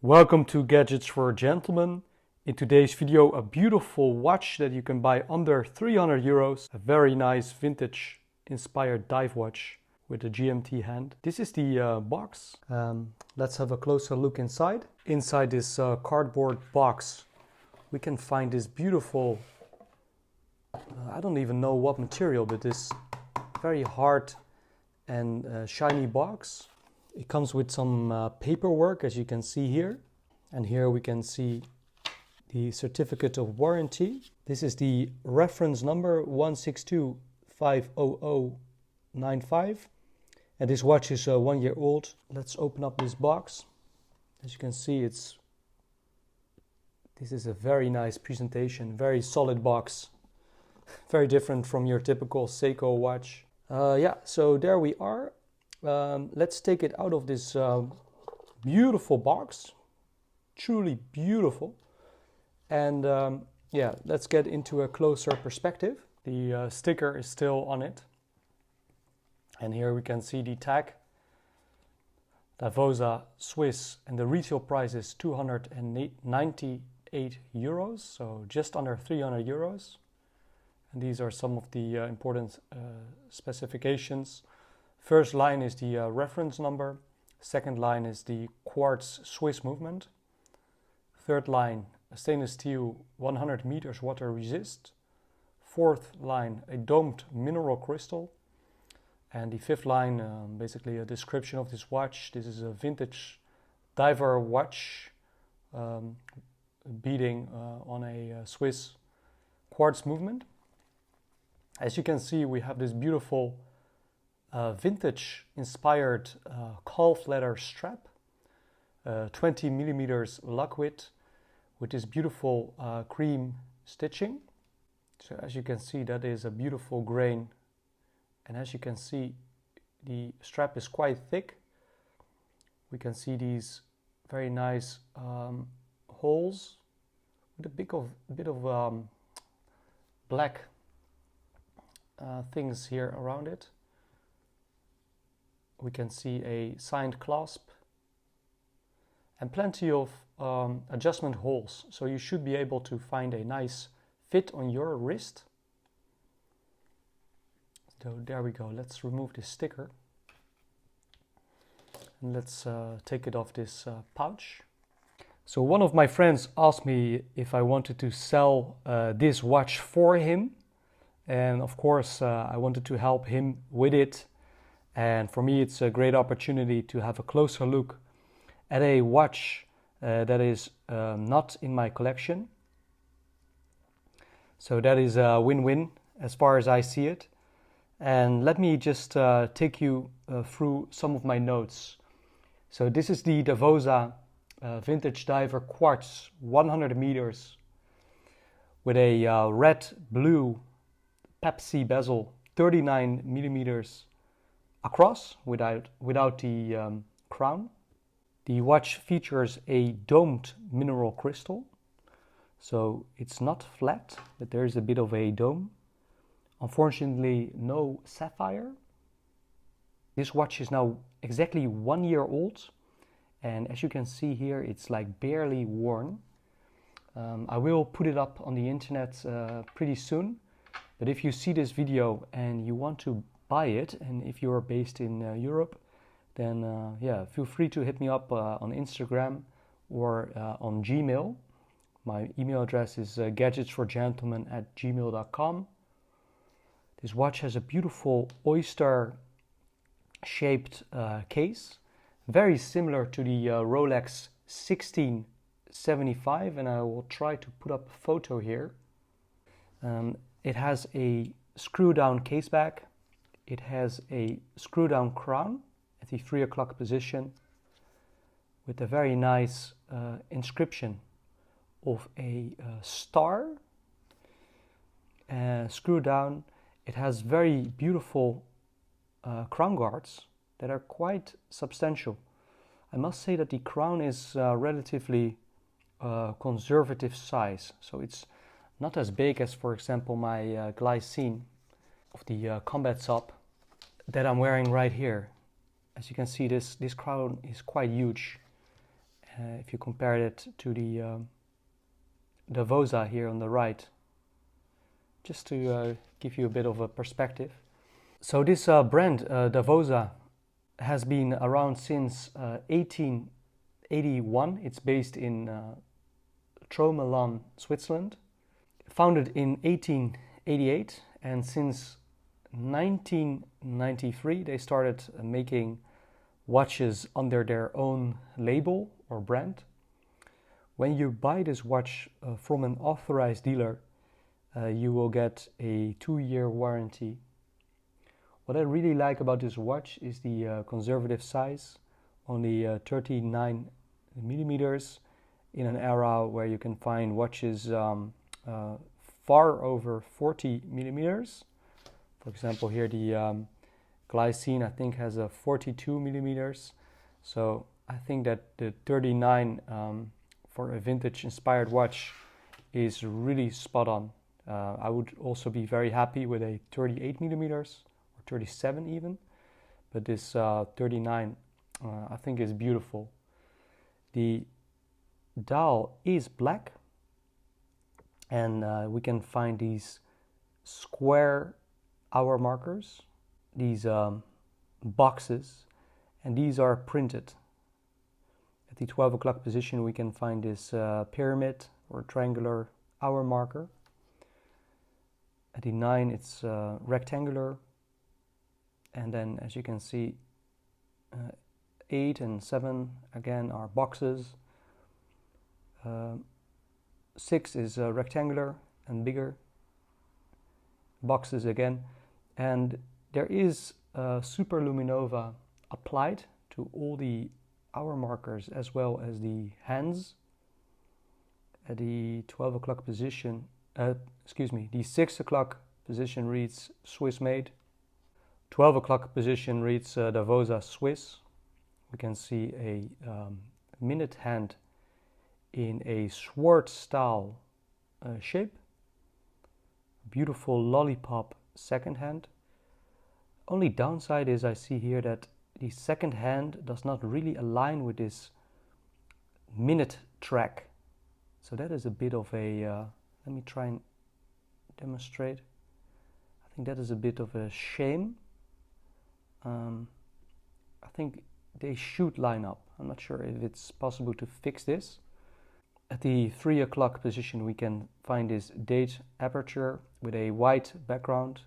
Welcome to Gadgets for Gentlemen. In today's video, a beautiful watch that you can buy under 300 euros. A very nice vintage inspired dive watch with a GMT hand. This is the box. Let's have a closer look inside. Inside this cardboard box, we can find this beautiful, I don't even know what material, but this very hard and shiny box. It comes with some paperwork, as you can see here. And here we can see the certificate of warranty. This is the reference number 162-50095. And this watch is 1 year old. Let's open up this box. As you can see, this is a very nice presentation, very solid box. Very different from your typical Seiko watch. So there we are. Let's take it out of this beautiful box, truly beautiful, and let's get into a closer perspective. The sticker is still on it, and here we can see the tag, Davosa Swiss, and the retail price is 298 euros, so just under 300 euros. And these are some of the important specifications. First line is the reference number. Second line is the Quartz Swiss movement. Third line, a stainless steel 100 meters water resist. Fourth line, a domed mineral crystal. And the fifth line, basically a description of this watch. This is a vintage diver watch beating on a Swiss quartz movement. As you can see, we have this beautiful vintage inspired calf leather strap, 20 millimeters lug width with this beautiful cream stitching. So as you can see, that is a beautiful grain, and as you can see, the strap is quite thick. We can see these very nice holes with a bit of black things here around it. We can see a signed clasp and plenty of adjustment holes, so you should be able to find a nice fit on your wrist. So there we go. Let's remove this sticker and let's take it off this pouch. So one of my friends asked me if I wanted to sell this watch for him, and of course I wanted to help him with it. And for me, it's a great opportunity to have a closer look at a watch that is not in my collection. So that is a win-win as far as I see it. And let me just take you through some of my notes. So this is the Davosa Vintage Diver Quartz 100 meters with a red-blue Pepsi bezel, 39 millimeters across without the crown. The watch features a domed mineral crystal, so it's not flat, but there is a bit of a dome. Unfortunately, no sapphire. This watch is now exactly 1 year old, and as you can see here, it's like barely worn. I will put it up on the internet pretty soon, but if you see this video and you want to buy it, and if you are based in Europe, then feel free to hit me up on Instagram or on Gmail. My email address is gadgetsforgentlemen@gmail.com. This watch has a beautiful oyster shaped case, very similar to the Rolex 1675, and I will try to put up a photo here. It has a screw down case back. It has a screw down crown at the 3 o'clock position with a very nice inscription of a star. Screw down. It has very beautiful crown guards that are quite substantial. I must say that the crown is relatively conservative size, so it's not as big as, for example, my Glycine of the combat sub that I'm wearing right here. As you can see, this crown is quite huge, if you compare it to the Davosa here on the right, just to give you a bit of a perspective. So this brand, Davosa, has been around since 1881. It's based in Tromelin, Switzerland. Founded in 1888, and since 1993 they started making watches under their own label or brand. When you buy this watch from an authorized dealer, you will get a 2-year warranty. What I really like about this watch is the conservative size, only 39 millimeters, in an era where you can find watches far over 40 millimeters. For example, here the Glycine I think has a 42 millimeters. So I think that the 39 for a vintage inspired watch is really spot on. I would also be very happy with a 38 millimeters or 37 even, but this 39 I think is beautiful. The dial is black, and we can find these square hour markers, these boxes, and these are printed. At the 12 o'clock position we can find this pyramid or triangular hour marker. At the 9 it's rectangular, and then as you can see 8 and 7 again are boxes. 6 is rectangular and bigger, boxes again, and there is superluminova applied to all the hour markers as well as the hands. At the 12 o'clock position, the 6 o'clock position reads Swiss made. 12 o'clock position reads Davosa Swiss. We can see a minute hand in a Quartz style shape. Beautiful lollipop second hand. Only downside is I see here that the second hand does not really align with this minute track. So that is a bit of a, let me try and demonstrate. I think that is a bit of a shame. I think they should line up. I'm not sure if it's possible to fix this. At the 3 o'clock position we can find this date aperture with a white background,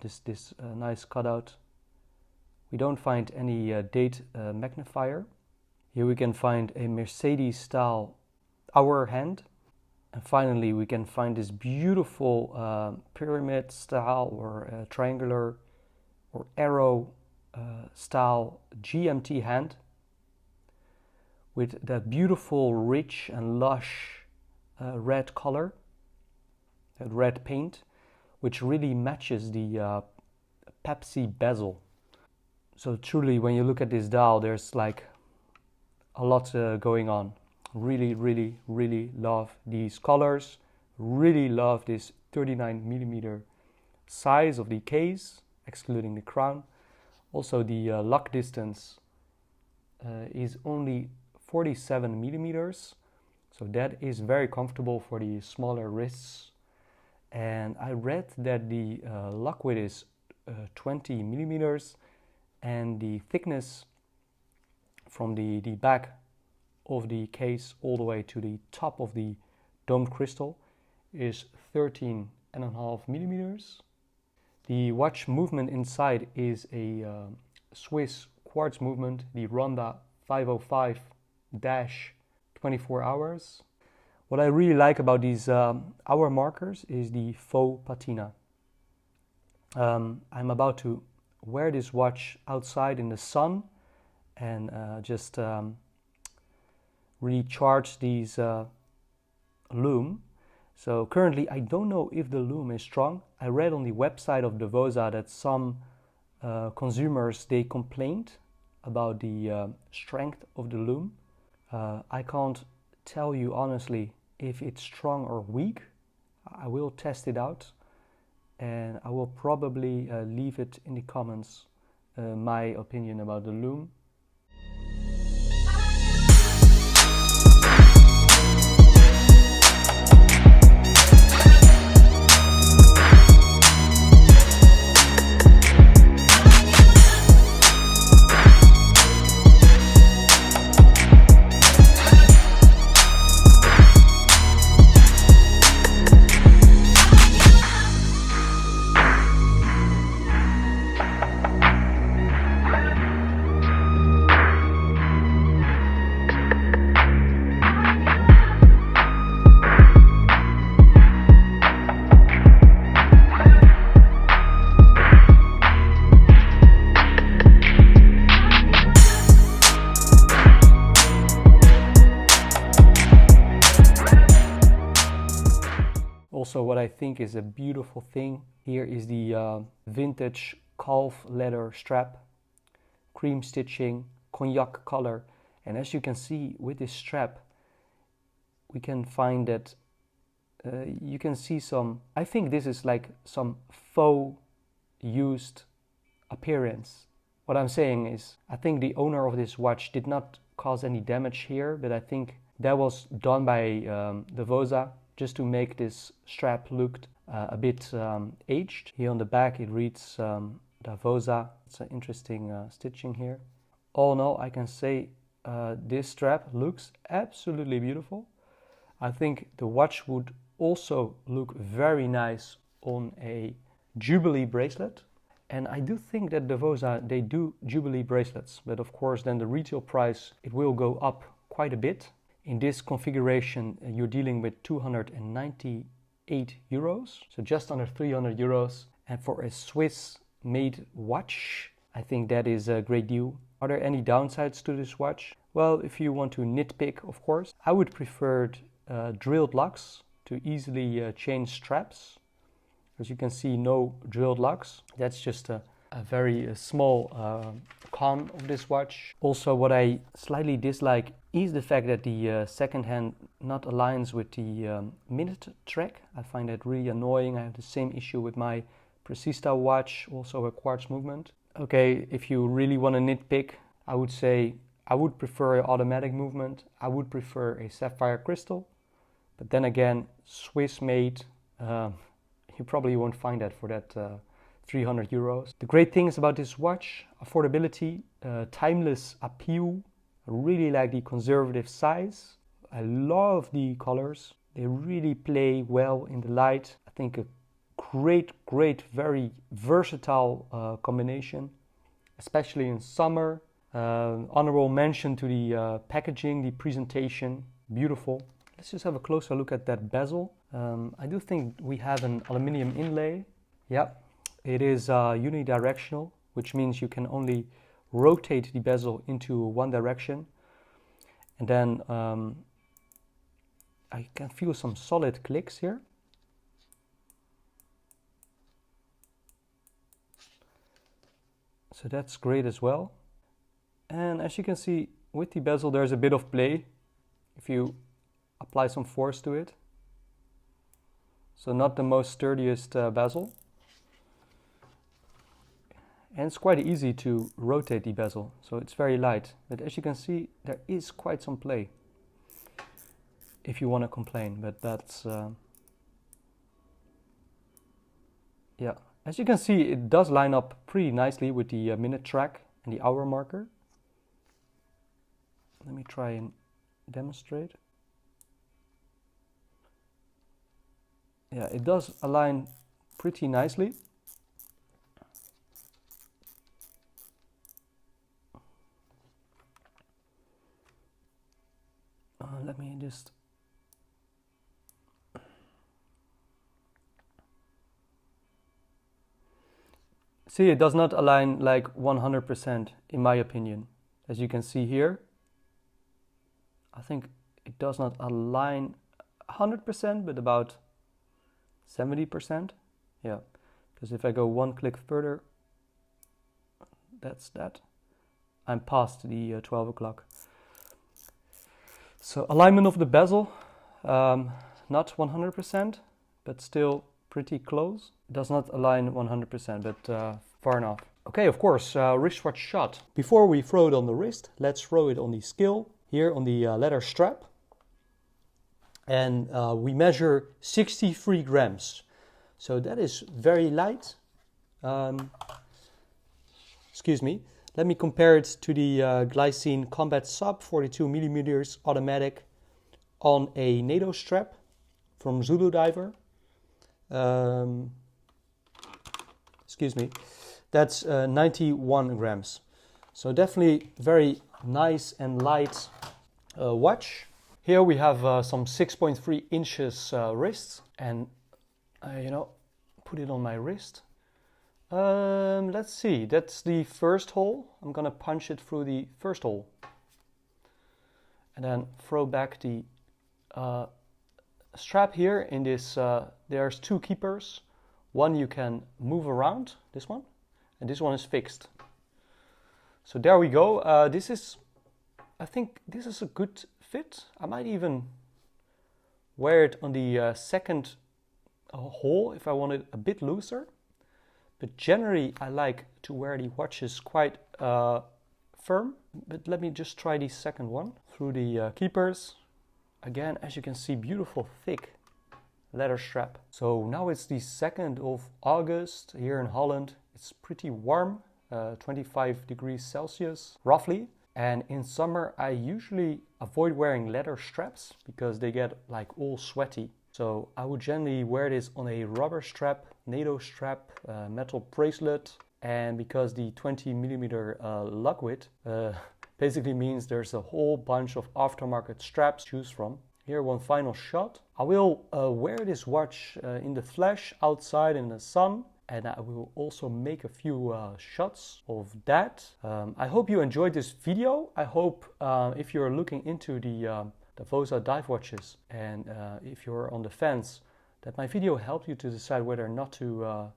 this nice cutout. We don't find any date magnifier. Here we can find a Mercedes style hour hand. And finally we can find this beautiful pyramid style or triangular or arrow style GMT hand with that beautiful rich and lush red color, that red paint, which really matches the Pepsi bezel. So truly, when you look at this dial, there's like a lot going on. Really, really, really love these colors. Really love this 39 millimeter size of the case, excluding the crown. Also, the lock distance is only 47 millimeters, so that is very comfortable for the smaller wrists. And I read that the lock width is 20 millimeters, and the thickness from the back of the case all the way to the top of the domed crystal is 13.5 millimeters. The watch movement inside is a Swiss quartz movement, the Ronda 505-24 hours. What I really like about these hour markers is the faux patina. I'm about to wear this watch outside in the sun and just recharge these lume. So currently I don't know if the lume is strong. I read on the website of Davosa that some consumers, they complained about the strength of the lume. I can't tell you honestly if it's strong or weak. I will test it out, and I will probably leave it in the comments my opinion about the lume. what I think is a beautiful thing here is the vintage calf leather strap, cream stitching, cognac color. And as you can see with this strap, we can find that you can see some, I think this is like some faux used appearance. What I'm saying is, I think the owner of this watch did not cause any damage here, but I think that was done by Davosa just to make this strap look a bit aged. Here on the back it reads Davosa. It's an interesting stitching here. All in all, I can say this strap looks absolutely beautiful. I think the watch would also look very nice on a Jubilee bracelet. And I do think that Davosa, they do Jubilee bracelets, but of course then the retail price, it will go up quite a bit. In this configuration, you're dealing with 298 euros, so just under 300 euros. And for a Swiss made watch, I think that is a great deal. Are there any downsides to this watch? Well, if you want to nitpick, of course, I would prefer drilled locks to easily change straps. As you can see, no drilled locks. That's just a very small con of this watch. Also, what I slightly dislike is the fact that the second hand not aligns with the minute track. I find that really annoying. I have the same issue with my Precista watch, also a Quartz movement. Okay, if you really want to nitpick, I would say I would prefer automatic movement. I would prefer a sapphire crystal. But then again, Swiss made, you probably won't find that for that 300 euros. The great things about this watch: affordability, timeless appeal. I really like the conservative size. I love the colors. They really play well in the light. I think a great, very versatile combination, especially in summer. Honorable mention to the packaging, the presentation, beautiful. Let's just have a closer look at that bezel. I do think we have an aluminium inlay. Yep, it is unidirectional, which means you can only rotate the bezel into one direction. And then I can feel some solid clicks here. So that's great as well. And as you can see, with the bezel there's a bit of play if you apply some force to it. So not the most sturdiest bezel. And it's quite easy to rotate the bezel, so it's very light. But as you can see, there is quite some play if you want to complain, but that's yeah. As you can see, it does line up pretty nicely with the minute track and the hour marker. Let me try and demonstrate. Yeah, it does align pretty nicely. Let me just... See, it does not align like 100% in my opinion. As you can see here, I think it does not align 100%, but about 70%. Yeah, because if I go one click further, that's that. I'm past the 12 o'clock. So alignment of the bezel, not 100%, but still pretty close. It does not align 100%, but far enough. Okay, of course, wristwatch shot. Before we throw it on the wrist, let's throw it on the scale, here on the leather strap. And we measure 63 grams. So that is very light. Excuse me. Let me compare it to the Glycine Combat Sub 42 millimeters automatic on a NATO strap from Zulu Diver. Excuse me. That's 91 grams. So definitely very nice and light watch. Here we have some 6.3 inches wrists, and put it on my wrist. Let's see, that's the first hole. I'm gonna punch it through the first hole and then throw back the strap here in this, there's two keepers. One you can move around, this one, and this one is fixed. So there we go. I think this is a good fit. I might even wear it on the second hole if I want it a bit looser. But generally I like to wear the watches quite firm. But let me just try the second one through the keepers. Again, as you can see, beautiful thick leather strap. So now it's the 2nd of August here in Holland. It's pretty warm, 25 degrees Celsius roughly. And in summer I usually avoid wearing leather straps because they get like all sweaty. So I would generally wear this on a rubber strap, NATO strap, metal bracelet. And because the 20mm lug width basically means there's a whole bunch of aftermarket straps to choose from. Here, one final shot. I will wear this watch in the flesh outside in the sun, and I will also make a few shots of that. I hope you enjoyed this video. I hope if you're looking into the Davosa dive watches and if you're on the fence, that my video helped you to decide whether not to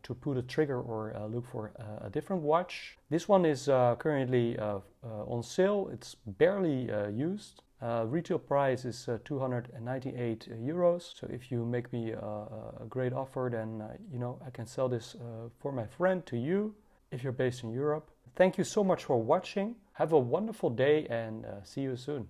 to pull the trigger or look for a different watch. This one is currently on sale. It's barely used. Retail price is 298 euros. So if you make me a great offer, then you know, I can sell this for my friend to you if you're based in Europe. Thank you so much for watching. Have a wonderful day and see you soon.